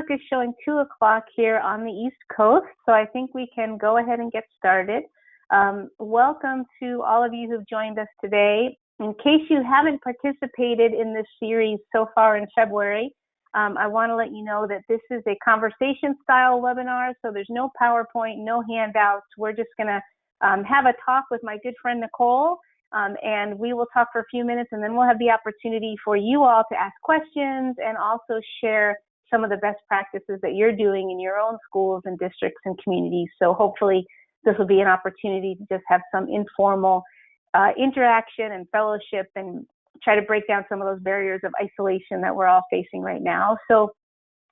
is showing 2 o'clock here on the East Coast, so I think we can go ahead and get started. Welcome to all of you who've joined us today. In case you haven't participated in this series so far in February, I want to let you know that this is a conversation style webinar, so there's no PowerPoint, no handouts. We're just going to have a talk with my good friend Nicole, and we will talk for a few minutes, and then we'll have the opportunity for you all to ask questions and also share some of the best practices that you're doing in your own schools and districts and communities. So hopefully this will be an opportunity to just have some informal interaction and fellowship and try to break down some of those barriers of isolation that we're all facing right now. So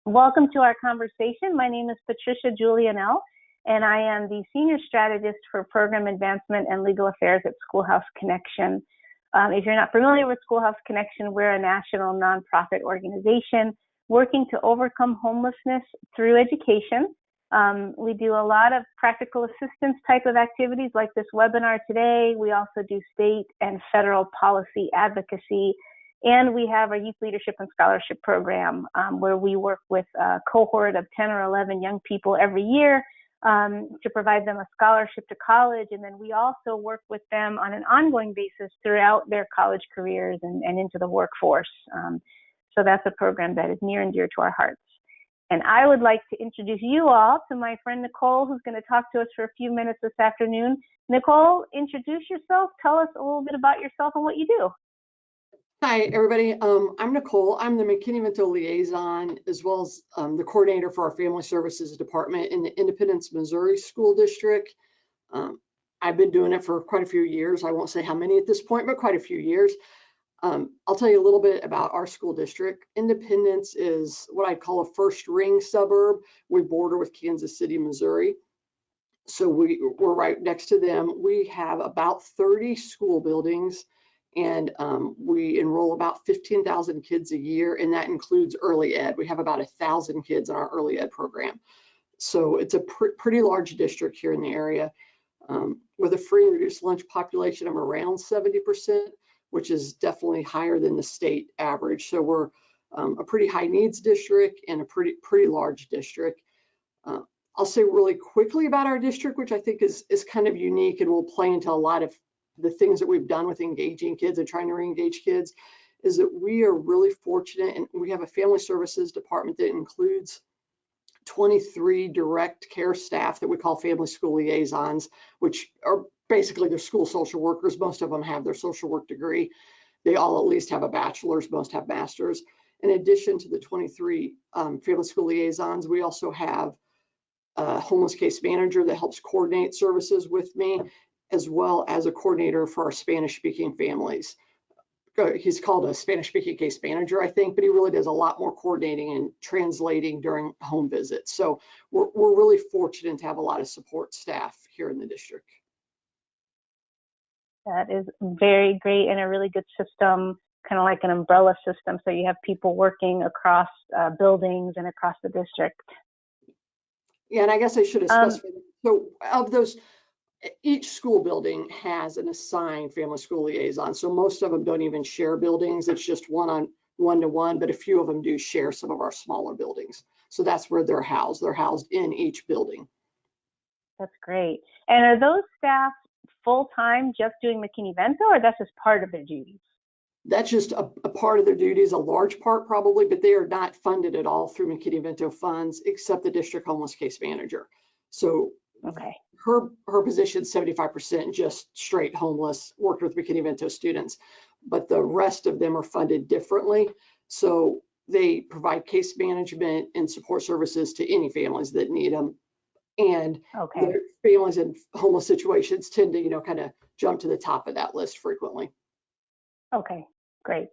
welcome to our conversation. My name is Patricia Julianell, and I am the Senior Strategist for Program Advancement and Legal Affairs at Schoolhouse Connection. If you're not familiar with Schoolhouse Connection, we're a national nonprofit organization working to overcome homelessness through education. We do a lot of practical assistance type of activities like this webinar today. We also do state and federal policy advocacy, and we have a youth leadership and scholarship program where we work with a cohort of 10 or 11 young people every year to provide them a scholarship to college, and then we also work with them on an ongoing basis throughout their college careers and into the workforce. So that's a program that is near and dear to our hearts. And I would like to introduce you all to my friend Nicole, who's going to talk to us for a few minutes this afternoon. Nicole, introduce yourself. Tell us a little bit about yourself and what you do. Hi, everybody. I'm Nicole. I'm the McKinney-Vento Liaison, as well as the coordinator for our Family Services Department in the Independence, Missouri School District. I've been doing it for quite a few years. I won't say how many at this point, but quite a few years. I'll tell you a little bit about our school district. Independence is what I call a first ring suburb. We border with Kansas City, Missouri. So we're right next to them. We have about 30 school buildings, and we enroll about 15,000 kids a year, and that includes early ed. We have about 1,000 kids in our early ed program. So it's a pretty large district here in the area with a free and reduced lunch population of around 70%. Which is definitely higher than the state average. So we're a pretty high needs district and a pretty large district. I'll say really quickly about our district, which I think is kind of unique and will play into a lot of the things that we've done with engaging kids and trying to re-engage kids, is that we are really fortunate, and we have a family services department that includes 23 direct care staff that we call family school liaisons, which are basically they're school social workers. Most of them have their social work degree. They all at least have a bachelor's, most have masters. In addition to the 23 family school liaisons, we also have a homeless case manager that helps coordinate services with me, as well as a coordinator for our Spanish-speaking families. He's called a Spanish-speaking case manager, I think, but he really does a lot more coordinating and translating during home visits. So we're really fortunate to have a lot of support staff here in the district. That is very great and a really good system, kind of like an umbrella system. So you have people working across buildings and across the district. Yeah, and I guess I should have specified. So of those, each school building has an assigned family school liaison. So most of them don't even share buildings. It's just one-to-one, but a few of them do share some of our smaller buildings. So that's where they're housed. They're housed in each building. That's great. And are those staff full-time just doing McKinney-Vento, or that's just part of their duties? That's just a part of their duties, a large part probably, but they are not funded at all through McKinney-Vento funds, except the district homeless case manager. So okay, her position is 75% just straight homeless, worked with McKinney-Vento students, but the rest of them are funded differently. So they provide case management and support services to any families that need them. And the families in homeless situations tend to, kind of jump to the top of that list frequently. Okay, great.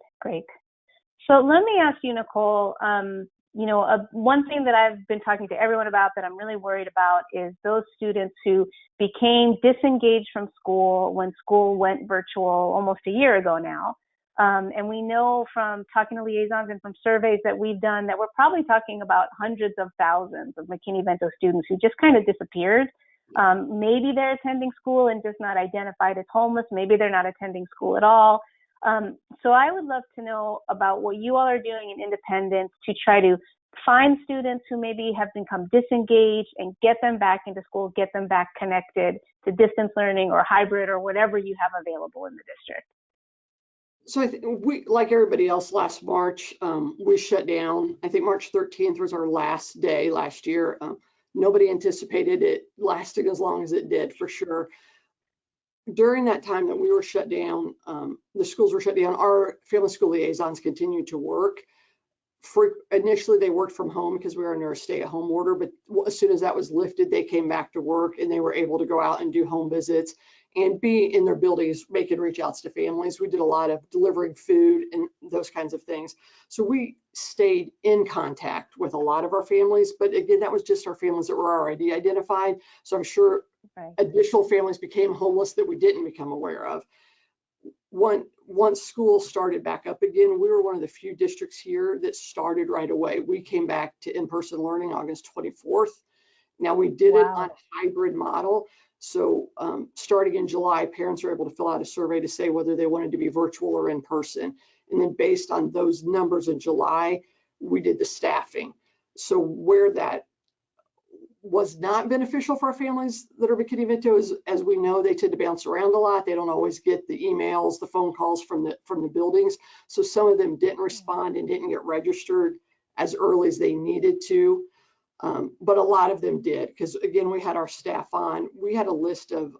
So let me ask you, Nicole, one thing that I've been talking to everyone about that I'm really worried about is those students who became disengaged from school when school went virtual almost a year ago now. And we know from talking to liaisons and from surveys that we've done that we're probably talking about hundreds of thousands of McKinney-Vento students who just kind of disappeared. Maybe they're attending school and just not identified as homeless. Maybe they're not attending school at all. So I would love to know about what you all are doing in Independence to try to find students who maybe have become disengaged and get them back into school, get them back connected to distance learning or hybrid or whatever you have available in the district? So I think we, like everybody else, last March, we shut down. I think March 13th was our last day last year. Nobody anticipated it lasting as long as it did, for sure. During that time that we were shut down, the schools were shut down, our family school liaisons continued to work. Initially, they worked from home because we were under a stay-at-home order, but as soon as that was lifted, they came back to work and they were able to go out and do home visits and be in their buildings, making reach outs to families. We did a lot of delivering food and those kinds of things. So we stayed in contact with a lot of our families, but again, that was just our families that were already identified. So I'm sure additional families became homeless that we didn't become aware of. Once school started back up again, we were one of the few districts here that started right away. We came back to in-person learning August 24th. Now we did it on a hybrid model. So starting in July, parents are able to fill out a survey to say whether they wanted to be virtual or in person. And then based on those numbers in July, we did the staffing. So where that was not beneficial for our families that are McKinney-Vento, as we know, they tend to bounce around a lot. They don't always get the emails, the phone calls from the buildings. So some of them didn't respond and didn't get registered as early as they needed to. But a lot of them did, because again, we had our staff on. We had a list of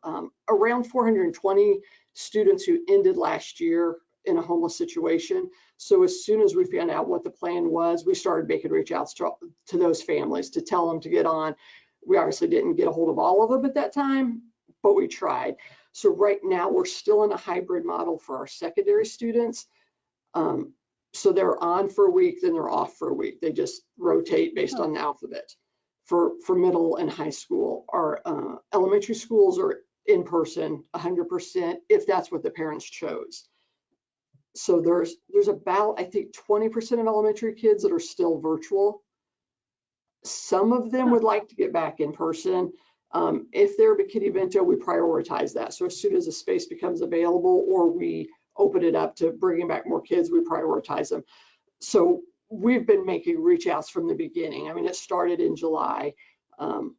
around 420 students who ended last year in a homeless situation. So as soon as we found out what the plan was, we started making reach outs to those families to tell them to get on. We obviously didn't get a hold of all of them at that time, but we tried. So right now we're still in a hybrid model for our secondary students. So they're on for a week, then they're off for a week. They just rotate based on the alphabet. For middle and high school, our elementary schools are in person 100% if that's what the parents chose. So there's about, I think, 20% of elementary kids that are still virtual. Some of them would like to get back in person. If they're McKinney-Vento, we prioritize that. So as soon as a space becomes available or we open it up to bringing back more kids, we prioritize them. So we've been making reach outs from the beginning. I mean, it started in July. And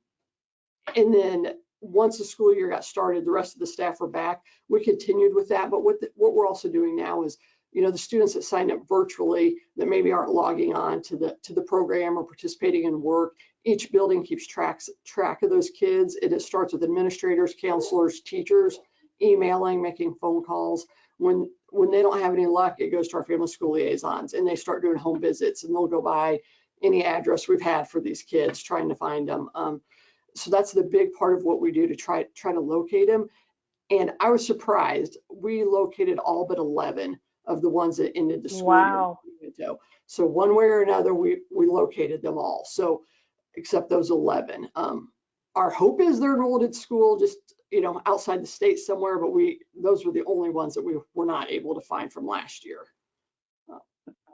then once the school year got started, the rest of the staff were back. We continued with that. But what we're also doing now is, the students that signed up virtually that maybe aren't logging on to the program or participating in work, each building keeps track of those kids. And it starts with administrators, counselors, teachers, emailing, making phone calls. When they don't have any luck, it goes to our family school liaisons and they start doing home visits, and they'll go by any address we've had for these kids, trying to find them. So that's the big part of what we do to try to locate them. And I was surprised. We located all but 11 of the ones that ended the school year. So one way or another, we located them all. So except those 11. Our hope is they're enrolled at school, just outside the state somewhere, but those were the only ones that we were not able to find from last year.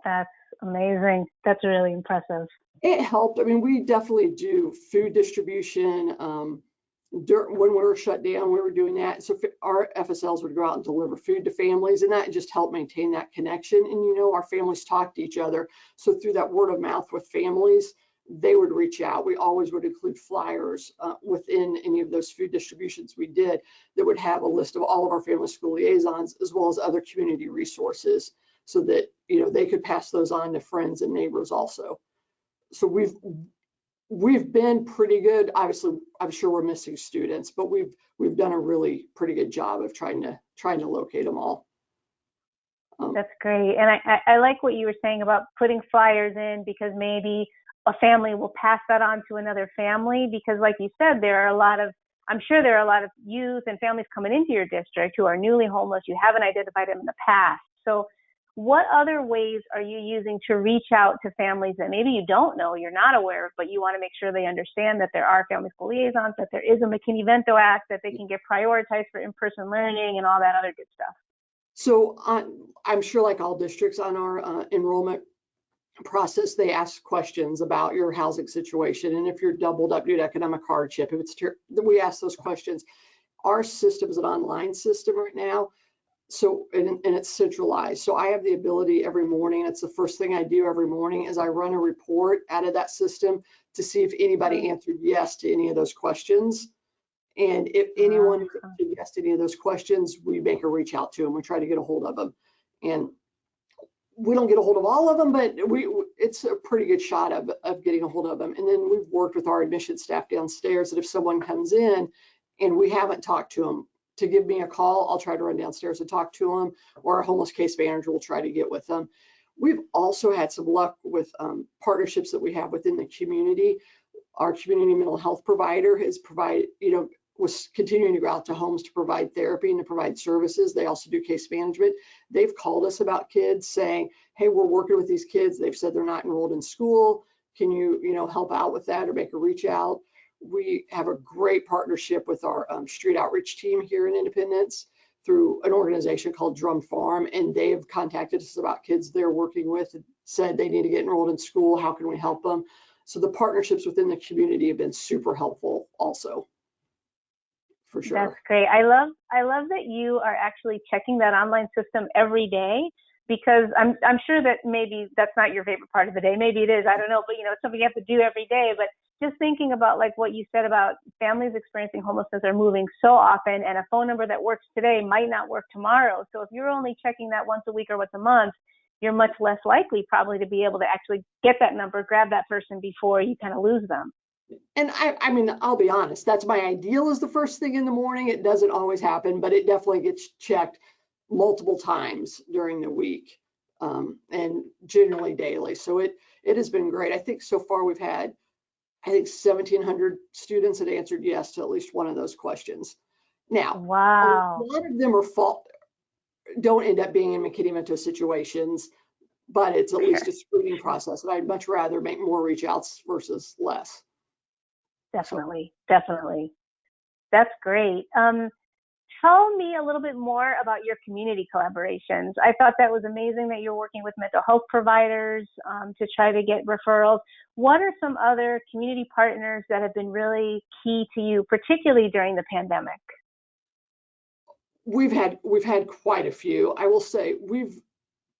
That's amazing. That's really impressive. It helped. I mean, we definitely do food distribution. When we were shut down, we were doing that. So our FSLs would go out and deliver food to families, and that just helped maintain that connection. And our families talk to each other. So through that word of mouth with families, they would reach out. We always would include flyers within any of those food distributions we did that would have a list of all of our family school liaisons, as well as other community resources, so that they could pass those on to friends and neighbors also. So we've been pretty good. Obviously, I'm sure we're missing students, but we've done a really pretty good job of trying to locate them all. That's great. And I like what you were saying about putting flyers in, because maybe a family will pass that on to another family, because like you said, I'm sure there are a lot of youth and families coming into your district who are newly homeless. You haven't identified them in the past. So what other ways are you using to reach out to families that maybe you don't know, you're not aware of, but you want to make sure they understand that there are family school liaisons, that there is a McKinney-Vento Act, that they can get prioritized for in-person learning and all that other good stuff? So I'm sure, like all districts, on our enrollment process, they ask questions about your housing situation, and if you're doubled up due to economic hardship, we ask those questions. Our system is an online system right now. So, and it's centralized. So I have the ability every morning, it's the first thing I do every morning, is I run a report out of that system to see if anybody answered yes to any of those questions. And if anyone said yes to any of those questions, we make a reach out to them. We try to get a hold of them. And we don't get a hold of all of them, but it's a pretty good shot of getting a hold of them. And then we've worked with our admissions staff downstairs that if someone comes in and we haven't talked to them, to give me a call, I'll try to run downstairs and talk to them, or a homeless case manager will try to get with them. We've also had some luck with partnerships that we have within the community. Our community mental health provider has provided, was continuing to go out to homes to provide therapy and to provide services. They also do case management. They've called us about kids saying, hey, we're working with these kids. They've said they're not enrolled in school. Can you, help out with that or make a reach out? We have a great partnership with our street outreach team here in Independence through an organization called Drum Farm, and they have contacted us about kids they're working with and said they need to get enrolled in school. How can we help them? So the partnerships within the community have been super helpful also. For sure. That's great. I love that you are actually checking that online system every day, because I'm sure that maybe that's not your favorite part of the day. Maybe it is. I don't know, but it's something you have to do every day. But just thinking about like what you said about families experiencing homelessness are moving so often, and a phone number that works today might not work tomorrow. So if you're only checking that once a week or once a month, you're much less likely probably to be able to actually get that number, grab that person before you kind of lose them. And I mean, I'll be honest, that's my ideal is the first thing in the morning. It doesn't always happen, but it definitely gets checked multiple times during the week, and generally daily. So it has been great. I think so far we've had, 1,700 students that answered yes to at least one of those questions. Now, wow, a lot of them don't end up being in McKinney-Vento situations, but it's at least a screening process. And I'd much rather make more reach outs versus less. Definitely. That's great. Tell me a little bit more about your community collaborations. I thought that was amazing that you're working with mental health providers to try to get referrals. What are some other community partners that have been really key to you, particularly during the pandemic? We've had quite a few. I will say we've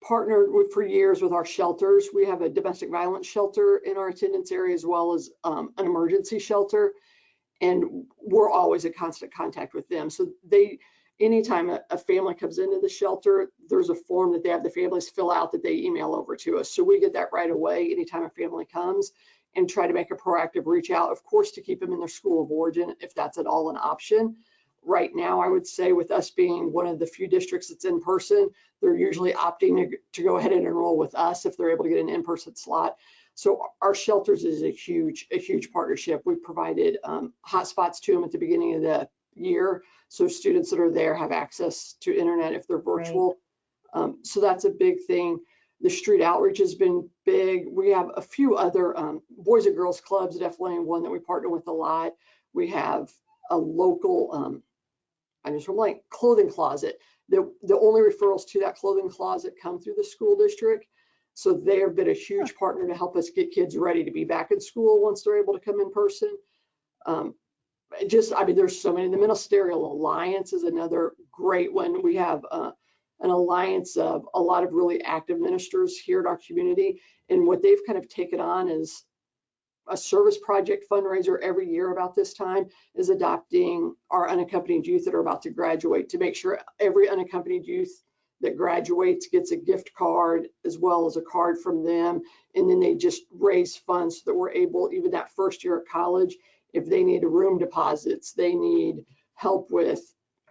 partnered for years with our shelters. We have a domestic violence shelter in our attendance area, as well as an emergency shelter. And we're always in constant contact with them. So anytime a family comes into the shelter, there's a form that they have the families fill out that they email over to us. So we get that right away anytime a family comes, and try to make a proactive reach out, of course, to keep them in their school of origin, if that's at all an option. Right now, I would say with us being one of the few districts that's in person, they're usually opting to go ahead and enroll with us if they're able to get an in-person slot. So our shelters is a huge partnership. We provided hotspots to them at the beginning of the year, so students that are there have access to internet if they're virtual. Right. So that's a big thing. The street outreach has been big. We have a few other boys and girls clubs, definitely one that we partner with a lot. We have a local clothing closet. The only referrals to that clothing closet come through the school district. So they have been a huge partner to help us get kids ready to be back in school once they're able to come in person. There's so many. The Ministerial Alliance is another great one. We have an alliance of a lot of really active ministers here in our community. And what they've kind of taken on is a service project fundraiser every year about this time, is adopting our unaccompanied youth that are about to graduate, to make sure every unaccompanied youth that graduates gets a gift card as well as a card from them. And then they just raise funds so that we're able, even that first year of college, if they need room deposits, they need help with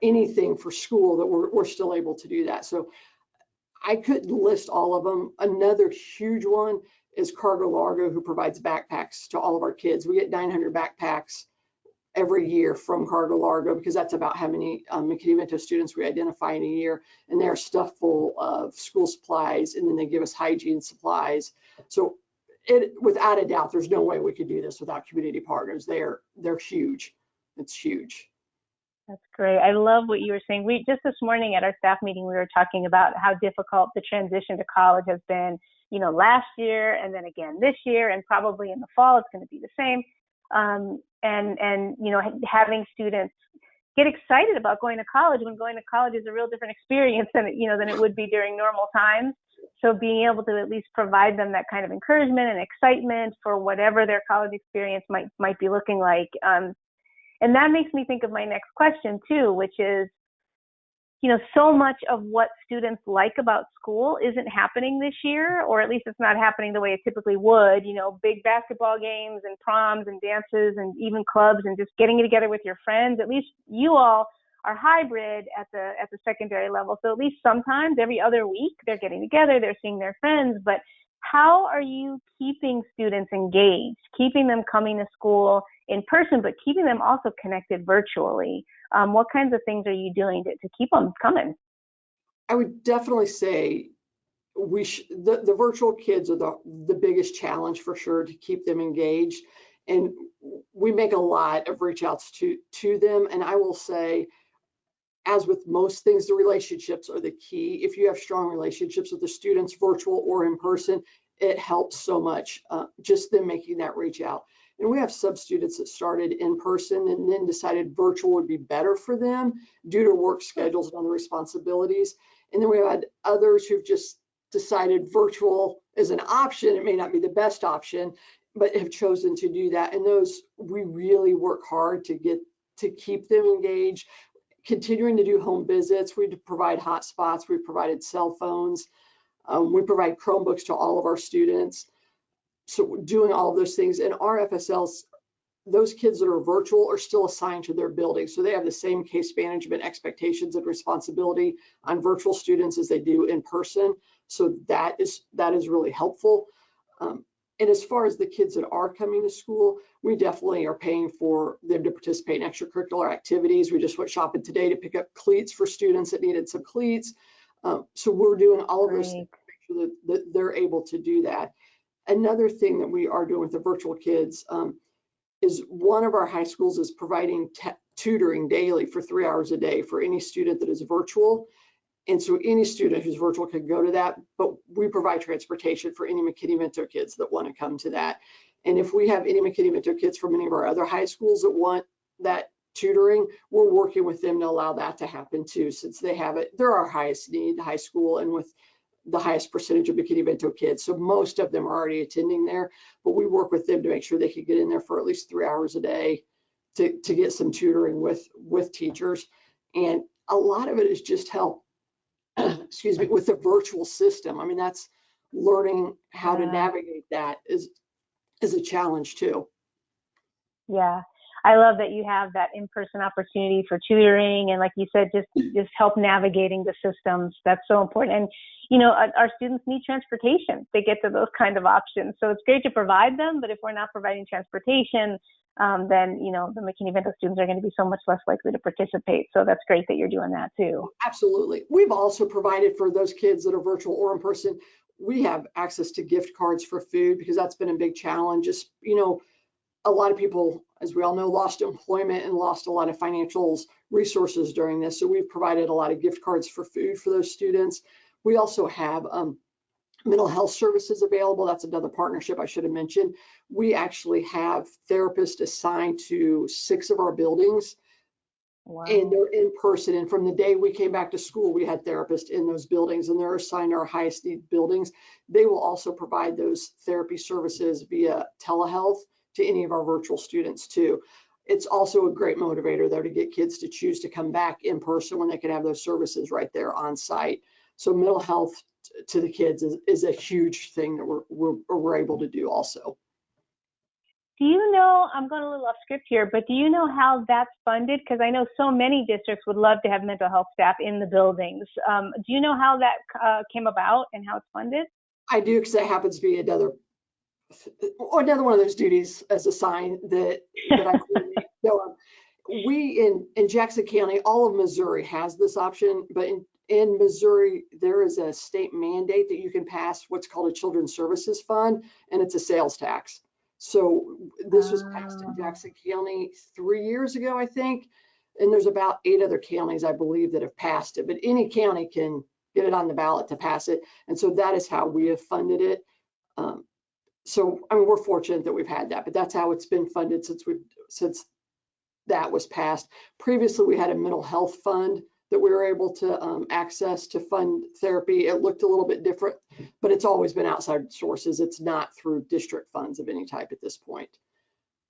anything for school, that we're still able to do that. So I couldn't list all of them. Another huge one is Cargo Largo, who provides backpacks to all of our kids. We get 900 backpacks every year from Cargo Largo, because that's about how many McKinney-Vento students we identify in a year, and they're stuffed full of school supplies, and then they give us hygiene supplies. So without a doubt, there's no way we could do this without community partners. They're huge. It's huge. That's great. I love what you were saying. We just this morning at our staff meeting, we were talking about how difficult the transition to college has been, last year, and then again this year, and probably in the fall it's going to be the same. And having students get excited about going to college when going to college is a real different experience than it would be during normal times. So being able to at least provide them that kind of encouragement and excitement for whatever their college experience might be looking like. And that makes me think of my next question too, which is, so much of what students like about school isn't happening this year, or at least it's not happening the way it typically would. Big basketball games and proms and dances and even clubs and just getting together with your friends. At least you all are hybrid at the secondary level. So at least sometimes every other week they're getting together, they're seeing their friends. But how are you keeping students engaged, keeping them coming to school in person, but keeping them also connected virtually? What kinds of things are you doing to keep them coming? I would definitely say the virtual kids are the biggest challenge for sure to keep them engaged. And we make a lot of reach outs to them. And I will say, as with most things, the relationships are the key. If you have strong relationships with the students, virtual or in person, it helps so much, just them making that reach out. And we have some students that started in person and then decided virtual would be better for them due to work schedules and other responsibilities. And then we had others who've just decided virtual is an option. It may not be the best option, but have chosen to do that. And those, we really work hard to keep them engaged, continuing to do home visits. We provide hotspots. We provided cell phones. We provide Chromebooks to all of our students. So doing all of those things. And our FSLs, those kids that are virtual are still assigned to their building. So they have the same case management expectations and responsibility on virtual students as they do in person. So that is really helpful. And as far as the kids that are coming to school, we definitely are paying for them to participate in extracurricular activities. We just went shopping today to pick up cleats for students that needed some cleats. So we're doing all of those things to make sure that they're able to do that. Another thing that we are doing with the virtual kids is one of our high schools is providing tutoring daily for 3 hours a day for any student that is virtual. And so any student who's virtual can go to that, but we provide transportation for any McKinney-Vento kids that want to come to that. And if we have any McKinney-Vento kids from any of our other high schools that want that tutoring, we're working with them to allow that to happen too, since they have it. They're our highest need high school and with the highest percentage of McKinney-Vento kids. So most of them are already attending there, but we work with them to make sure they can get in there for at least 3 hours a day to get some tutoring with teachers. And a lot of it is just help, excuse me, with the virtual system. I mean, that's learning how to navigate that is a challenge too. Yeah. I love that you have that in-person opportunity for tutoring and, like you said, just help navigating the systems. That's so important. And our students need transportation to get to those kind of options. So it's great to provide them, but if we're not providing transportation, then the McKinney-Vento students are going to be so much less likely to participate. So that's great that you're doing that too. Absolutely. We've also provided for those kids that are virtual or in person. We have access to gift cards for food because that's been a big challenge. Just a lot of people, as we all know, lost employment and lost a lot of financial resources during this. So we've provided a lot of gift cards for food for those students. We also have mental health services available. That's another partnership I should have mentioned. We actually have therapists assigned to 6 of our buildings. Wow. And they're in person. And from the day we came back to school, we had therapists in those buildings, and they're assigned to our highest need buildings. They will also provide those therapy services via telehealth to any of our virtual students too. It's also a great motivator though to get kids to choose to come back in person when they can have those services right there on site. So mental health to the kids is a huge thing that we're able to do also. Do you know, I'm going a little off script here, but do you know how that's funded? Because I know so many districts would love to have mental health staff in the buildings. Do you know how that came about and how it's funded? I do, because that happens to be another one of those duties as a sign that I so we in Jackson County, all of Missouri has this option, but in Missouri there is a state mandate that you can pass what's called a Children's Services Fund, and it's a sales tax. So this was passed in Jackson County 3 years ago, I think, and there's about 8 other counties, I believe, that have passed it, but any county can get it on the ballot to pass it, and so that is how we have funded it. So I mean, we're fortunate that we've had that, but that's how it's been funded since that was passed. Previously, we had a mental health fund that we were able to access to fund therapy. It looked a little bit different, but it's always been outside sources. It's not through district funds of any type at this point.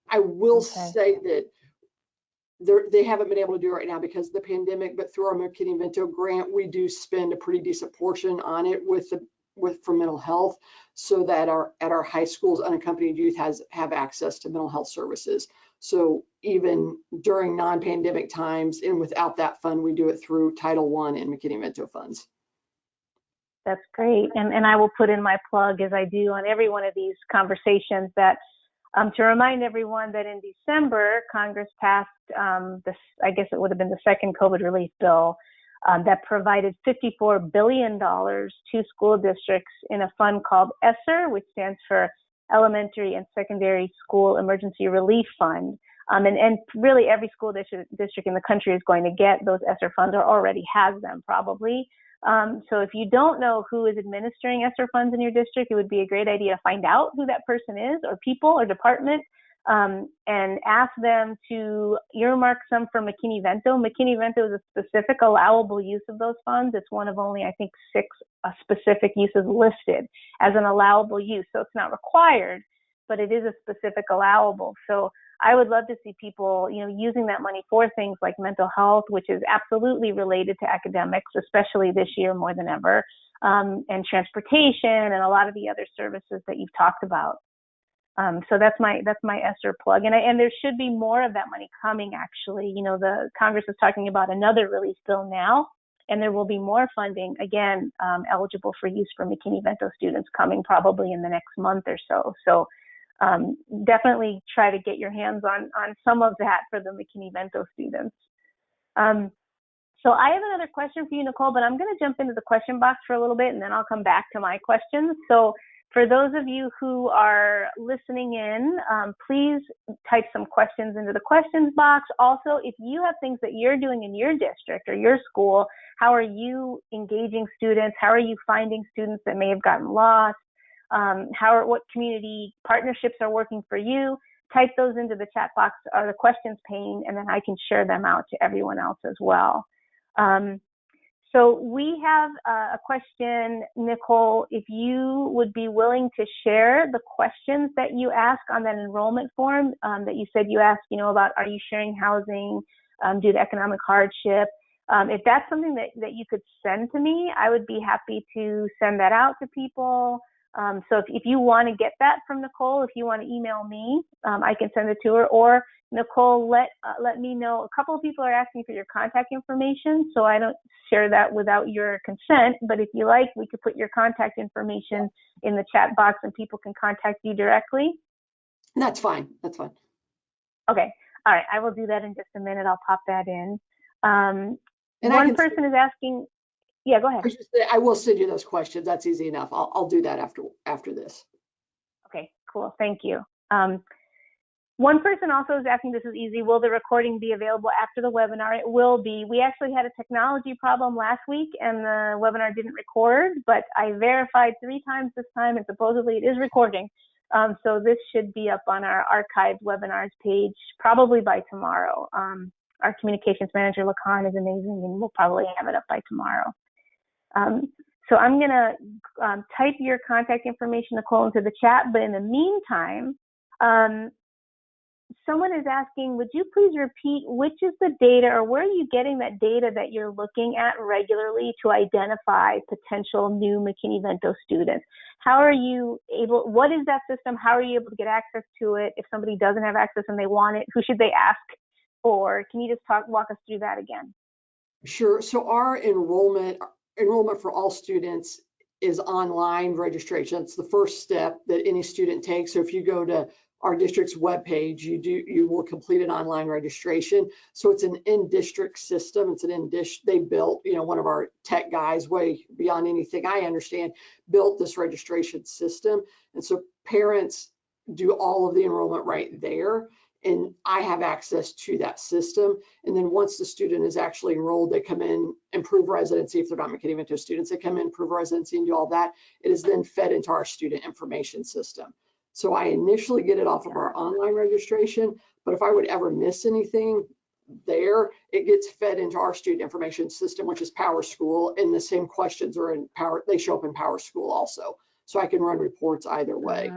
I will say that they haven't been able to do it right now because of the pandemic, but through our McKinney-Vento grant, we do spend a pretty decent portion on it for mental health, so that at our high schools, unaccompanied youth have access to mental health services. So even during non-pandemic times and without that fund, we do it through Title I and McKinney-Vento funds. That's great. And I will put in my plug, as I do on every one of these conversations, that to remind everyone that in December, Congress passed this, I guess it would have been the second COVID relief bill that provided $54 billion to school districts in a fund called ESSER, which stands for Elementary and Secondary School Emergency Relief Fund. And really every school district in the country is going to get those ESSER funds, or already has them probably. So if you don't know who is administering ESSER funds in your district, it would be a great idea to find out who that person is, or people, or department, and ask them to earmark some for McKinney-Vento. McKinney-Vento is a specific allowable use of those funds. It's one of only, I think, 6 specific uses listed as an allowable use. So it's not required, but it is a specific allowable. So I would love to see people, using that money for things like mental health, which is absolutely related to academics, especially this year more than ever, and transportation and a lot of the other services that you've talked about. So that's my ESSER plug, and there should be more of that money coming. Actually, the Congress is talking about another relief bill now, and there will be more funding again eligible for use for McKinney-Vento students coming probably in the next month or so. So definitely try to get your hands on some of that for the McKinney-Vento students. So I have another question for you, Nicole, but I'm going to jump into the question box for a little bit, and then I'll come back to my questions. So for those of you who are listening in, please type some questions into the questions box. Also, if you have things that you're doing in your district or your school, how are you engaging students? How are you finding students that may have gotten lost? What community partnerships are working for you? Type those into the chat box or the questions pane, and then I can share them out to everyone else as well. So we have a question, Nicole, if you would be willing to share the questions that you ask on that enrollment form that you said you asked, about, are you sharing housing due to economic hardship? If that's something that you could send to me, I would be happy to send that out to people. So if you want to get that from Nicole, if you want to email me, I can send it to her. Or Nicole, let me know. A couple of people are asking for your contact information, so I don't share that without your consent. But if you like, we could put your contact information in the chat box, and people can contact you directly. That's fine. That's fine. Okay. All right. I will do that in just a minute. I'll pop that in. One person is asking. Yeah, go ahead. I will send you those questions. That's easy enough. I'll do that after this. Okay, cool. Thank you. One person also is asking, this is easy, will the recording be available after the webinar? It will be. We actually had a technology problem last week and the webinar didn't record, but I verified 3 times this time and supposedly it is recording. So this should be up on our archived webinars page probably by tomorrow. Our communications manager, Lacan, is amazing, and we'll probably have it up by tomorrow. So I'm going to type your contact information, Nicole, into the chat. But in the meantime, someone is asking, would you please repeat which is the data, or where are you getting that data that you're looking at regularly to identify potential new McKinney-Vento students? How are you able, what is that system? How are you able to get access to it? If somebody doesn't have access and they want it, who should they ask for? Can you just walk us through that again? Sure. So our enrollment for all students is online registration. It's the first step that any student takes. So if you go to our district's webpage, you will complete an online registration. So it's an in-district system. It's an in-district. They built, one of our tech guys, way beyond anything I understand, built this registration system. And so parents do all of the enrollment right there. And I have access to that system. And then once the student is actually enrolled, they come in and prove residency. If they're not McKinney-Vento students, they come in, prove residency, and do all that. It is then fed into our student information system. So I initially get it off of our online registration, but if I would ever miss anything there, it gets fed into our student information system, which is Power School, and the same questions are in Power, they show up in Power School also. So I can run reports either way.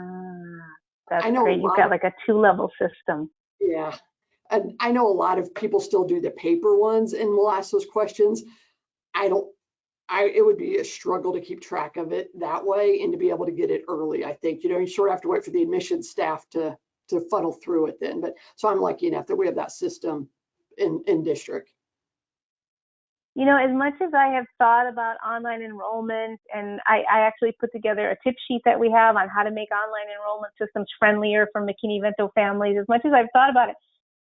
That's I know great. You've got like a 2-level system. Yeah. And I know a lot of people still do the paper ones and will ask those questions. It would be a struggle to keep track of it that way and to be able to get it early. I think, you sort of have to wait for the admissions staff to funnel through it then. But so I'm lucky enough that we have that system in district. As much as I have thought about online enrollment, and I actually put together a tip sheet that we have on how to make online enrollment systems friendlier for McKinney-Vento families, as much as I've thought about it,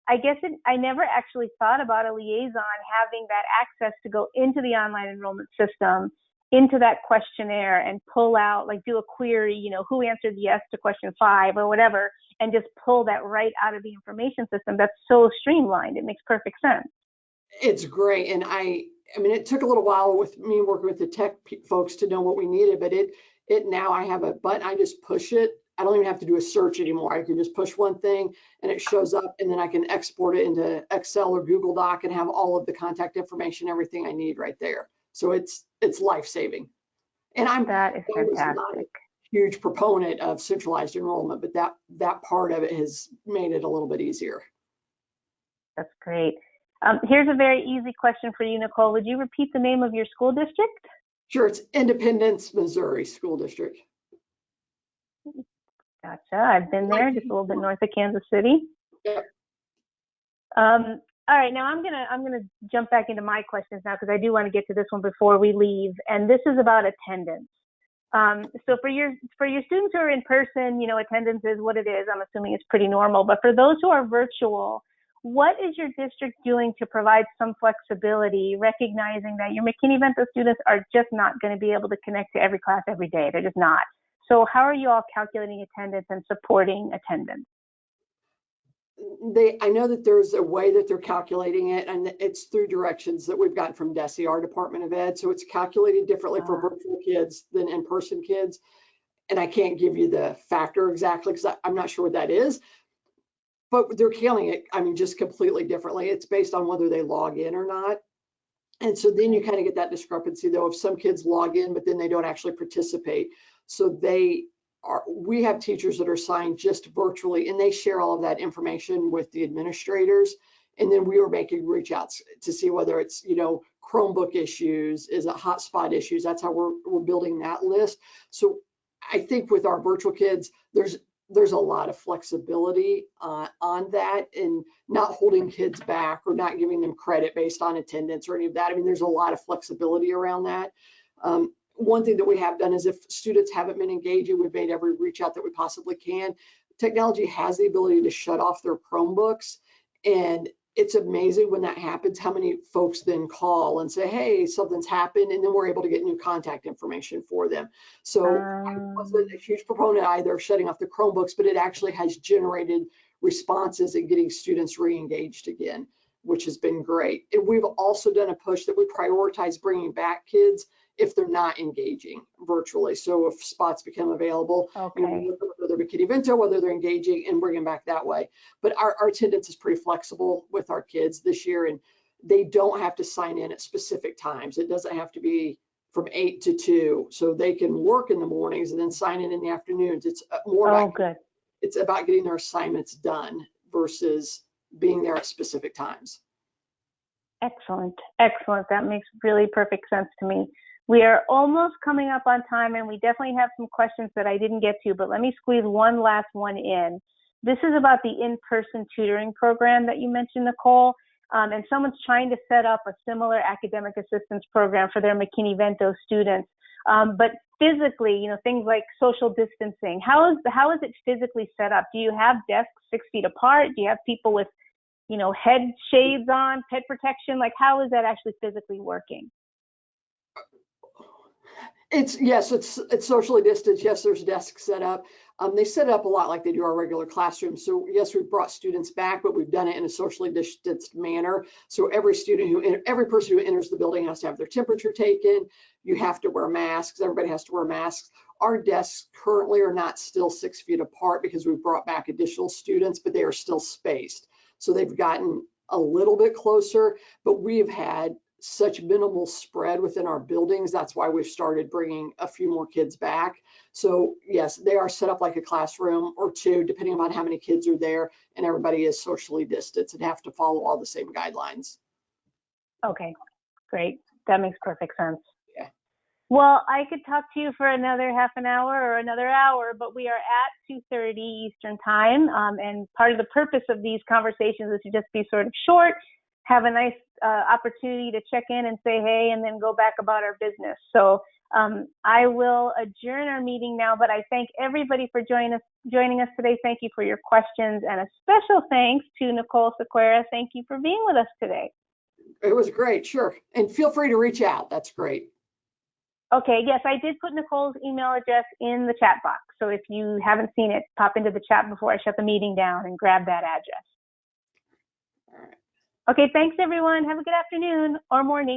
I guess I never actually thought about a liaison having that access to go into the online enrollment system, into that questionnaire, and pull out, like do a query, who answered yes to question 5 or whatever, and just pull that right out of the information system. That's so streamlined. It makes perfect sense. It's great. And I mean, it took a little while with me working with the tech folks to know what we needed, but it now I have a button, I just push it. I don't even have to do a search anymore. I can just push one thing and it shows up, and then I can export it into Excel or Google Doc and have all of the contact information, everything I need right there. So it's life-saving. And That is fantastic. Not a huge proponent of centralized enrollment, but that part of it has made it a little bit easier. That's great. Here's a very easy question for you, Nicole. Would you repeat the name of your school district? Sure, it's Independence, Missouri School District. Gotcha. I've been there, just a little bit north of Kansas City. Yep. All right, now I'm gonna jump back into my questions now, because I do want to get to this one before we leave, and this is about attendance. So for your students who are in person, attendance is what it is. I'm assuming it's pretty normal. But for those who are virtual, what is your district doing to provide some flexibility, recognizing that your McKinney-Vento students are just not going to be able to connect to every class every day? They're just not. So how are you all calculating attendance and supporting attendance? I know that there's a way that they're calculating it, and it's through directions that we've gotten from DESE, our Department of Ed. So it's calculated differently for virtual kids than in-person kids. And I can't give you the factor exactly because I'm not sure what that is, but they're counting it, just completely differently. It's based on whether they log in or not. And so then you kind of get that discrepancy though, if some kids log in, but then they don't actually participate. So we have teachers that are assigned just virtually, and they share all of that information with the administrators. And then we are making reach outs to see whether it's, Chromebook issues, is it hotspot issues? That's how we're building that list. So I think with our virtual kids, there's a lot of flexibility on that, and not holding kids back or not giving them credit based on attendance or any of that. There's a lot of flexibility around that. One thing that we have done is if students haven't been engaging, we've made every reach out that we possibly can. Technology has the ability to shut off their Chromebooks, and it's amazing when that happens, how many folks then call and say, hey, something's happened, and then we're able to get new contact information for them. So I wasn't a huge proponent either of shutting off the Chromebooks, but it actually has generated responses and getting students re-engaged again, which has been great. And we've also done a push that we prioritize bringing back kids if they're not engaging virtually. So if spots become available, whether they're McKinney-Vento, whether they're engaging, and bring them back that way. But our attendance is pretty flexible with our kids this year, and they don't have to sign in at specific times. It doesn't have to be from 8 to 2. So they can work in the mornings and then sign in the afternoons. It's more it's about getting their assignments done versus being there at specific times. Excellent. That makes really perfect sense to me. We are almost coming up on time, and we definitely have some questions that I didn't get to, but let me squeeze one last one in. This is about the in-person tutoring program that you mentioned, Nicole, and someone's trying to set up a similar academic assistance program for their McKinney-Vento students. But physically, things like social distancing, how is it physically set up? Do you have desks 6 feet apart? Do you have people with, head shades on, head protection? Like, how is that actually physically working? It's socially distanced. Yes, there's desks set up. They set it up a lot like they do our regular classroom. So yes, we've brought students back, but we've done it in a socially distanced manner. So every person who enters the building has to have their temperature taken. You have to wear masks. Everybody has to wear masks. Our desks currently are not still 6 feet apart because we've brought back additional students, but they are still spaced. So they've gotten a little bit closer, but we have had such minimal spread within our buildings. That's why we've started bringing a few more kids back. So yes, they are set up like a classroom or two, depending on how many kids are there, and everybody is socially distanced and have to follow all the same guidelines. Okay, great. That makes perfect sense. Yeah. Well, I could talk to you for another half an hour or another hour, but we are at 2:30 Eastern time. And part of the purpose of these conversations is to just be sort of short, have a nice opportunity to check in and say hey, and then go back about our business. So I will adjourn our meeting now, but I thank everybody for joining us today. Thank you for your questions, and a special thanks to Nicole Sequeira. Thank you for being with us today. It was great, sure. And feel free to reach out. That's great. Okay, yes, I did put Nicole's email address in the chat box. So if you haven't seen it, pop into the chat before I shut the meeting down and grab that address. All right. Okay, thanks everyone. Have a good afternoon or morning.